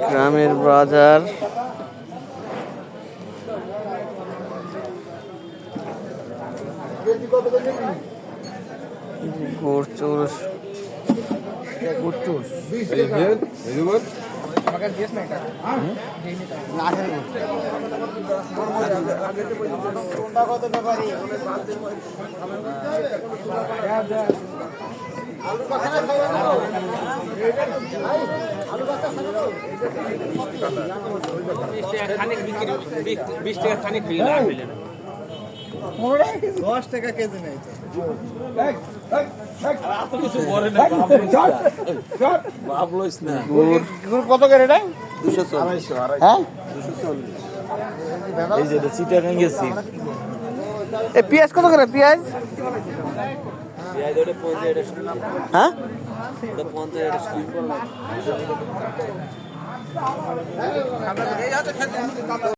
গ্রামের বাজার গুড়চুষ টাকা কেজি নেই কত করে এটা? 240 হ্যাঁ, 240 এই যে চিটাগাং গেছি এ পেঁয়াজ কত করে? পেঁয়াজ ওটা 50 হ্যাঁ, ওটা 50